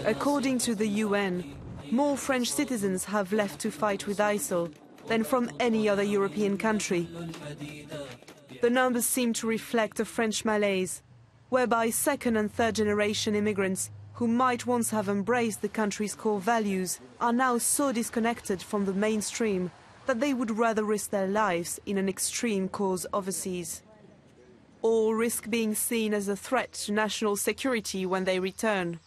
According to the UN, more French citizens have left to fight with ISIL than from any other European country. The numbers seem to reflect a French malaise, whereby second and third generation immigrants who might once have embraced the country's core values are now so disconnected from the mainstream that they would rather risk their lives in an extreme cause overseas. Or risk being seen as a threat to national security when they return.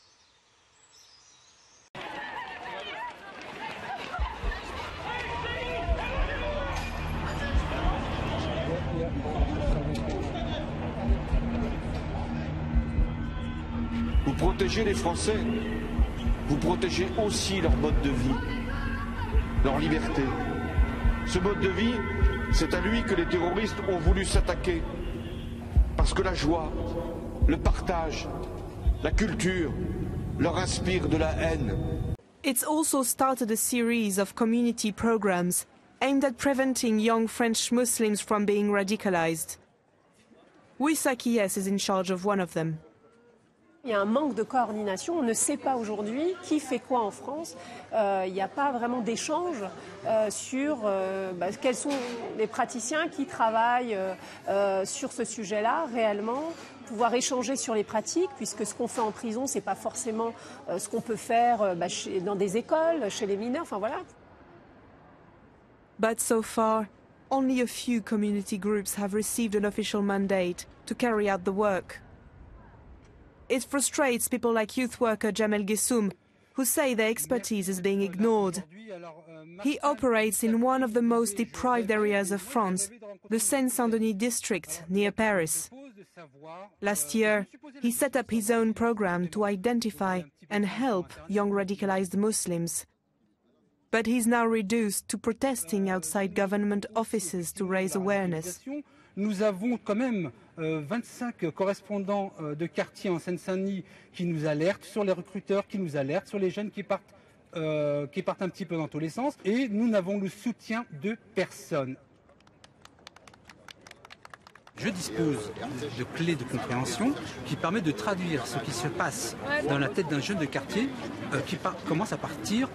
Vous protégez les Français, vous protégez aussi leur mode de vie, leur liberté. Ce mode de vie, c'est à lui que les terroristes ont voulu s'attaquer. Parce que la joie, le partage, la culture leur inspirent de la haine. It's also started a series of community programs aimed at preventing young French Muslims from being radicalized. Wissa Kies is in charge of one of them. Il y a un manque de coordination, on ne sait pas aujourd'hui qui fait quoi en France. Il n'y a pas vraiment d'échange sur quels sont les praticiens qui travaillent sur ce sujet-là réellement, pouvoir échanger sur les pratiques, puisque ce qu'on fait en prison, ce n'est pas forcément ce qu'on peut faire dans des écoles, chez les mineurs, enfin voilà. But so far, only a few community groups have received an official mandate to carry out the work. It frustrates people like youth worker Jamel Gessoum, who say their expertise is being ignored. He operates in one of the most deprived areas of France, the Seine-Saint-Denis district near Paris. Last year, he set up his own program to identify and help young radicalized Muslims. But he's now reduced to protesting outside government offices to raise awareness. Nous avons quand même 25 correspondants de quartier en Seine-Saint-Denis qui nous alertent sur les recruteurs, qui nous alertent sur les jeunes qui partent un petit peu dans tous les sens. Et nous n'avons le soutien de personne. Je dispose de clés de compréhension qui permettent de traduire ce qui se passe dans la tête d'un jeune de quartier qui commence à partir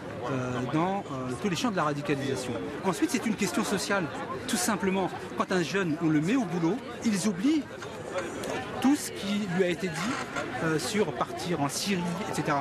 dans tous les champs de la radicalisation. Ensuite, c'est une question sociale. Tout simplement, quand un jeune, on le met au boulot, ils oublient tout ce qui lui a été dit sur partir en Syrie, etc.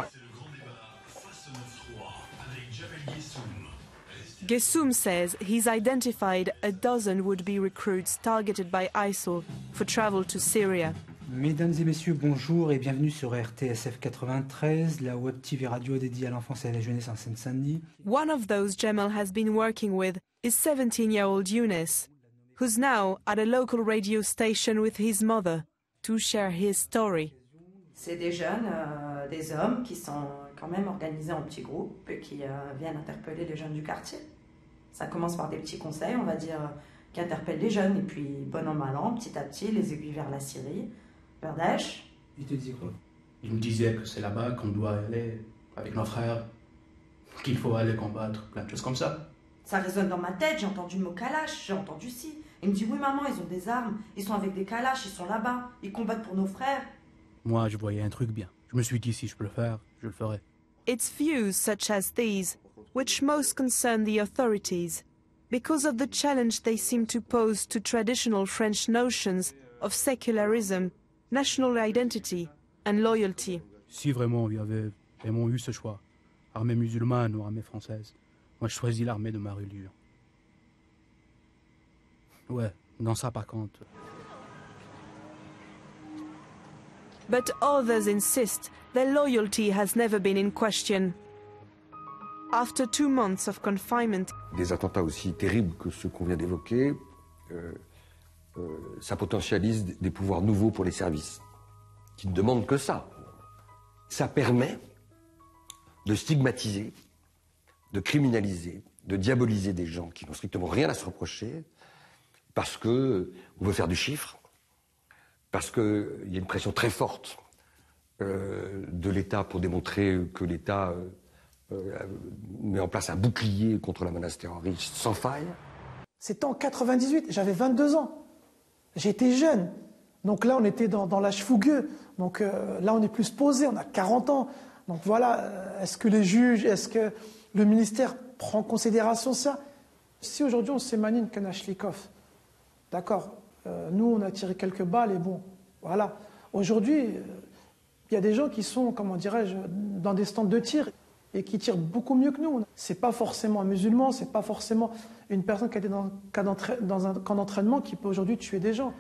Gessoum says he's identified a dozen would-be recruits targeted by ISIL for travel to Syria. Mesdames et messieurs, bonjour et bienvenue sur RTSF 93, la web TV radio dédiée à l'enfance et à la jeunesse en Seine-Saint-Denis. One of those Jamel has been working with is 17-year-old Younes, who's now at a local radio station with his mother to share his story. C'est des jeunes, des hommes qui sont quand même organisés en petits groupes et qui viennent interpeller les jeunes du quartier. Ça commence par des petits conseils, on va dire, qui interpellent les jeunes et puis, bon an mal an, petit à petit, les aiguilles vers la Syrie, vers Daesh. Il te disait quoi? Il me disait que c'est là-bas qu'on doit aller avec nos frères, qu'il faut aller combattre, plein de choses comme ça. Ça résonne dans ma tête, j'ai entendu le mot kalash, j'ai entendu si. Il me dit oui maman, ils ont des armes, ils sont avec des kalash, ils sont là-bas, ils combattent pour nos frères. Moi, je voyais un truc bien. Je me suis dit, si je peux le faire, je le ferai. It's views such as these which most concern the authorities because of the challenge they seem to pose to traditional French notions of secularism, national identity and loyalty. Si vraiment il y avait vraiment eu ce choix, armée musulmane ou armée française, moi je choisis l'armée de ma religion. Ouais, non ça par contre. But others insist their loyalty has never been in question. After 2 months of confinement, des attentats aussi terribles que ceux qu'on vient d'évoquer, ça potentialise des pouvoirs nouveaux pour les services, qui ne demandent que ça. Ça permet de stigmatiser, de criminaliser, de diaboliser des gens qui n'ont strictement rien à se reprocher, parce qu'on veut faire du chiffre, parce qu'il y a une pression très forte de l'État pour démontrer que l'État met en place un bouclier contre la menace terroriste sans faille. C'était en 98, j'avais 22 ans. J'étais jeune. Donc là, on était dans l'âge fougueux. Donc là, on est plus posé, on a 40 ans. Donc voilà, est-ce que les juges, est-ce que le ministère prend en considération ça? Si aujourd'hui on se manie une Kalachnikov, d'accord, nous on a tiré quelques balles et bon, voilà. Aujourd'hui, il y a des gens qui sont, comment dirais-je, dans des stands de tir et qui tirent beaucoup mieux que nous. C'est pas forcément un musulman, c'est pas forcément une personne qui a été dans un camp d'entraînement qui peut aujourd'hui tuer des gens.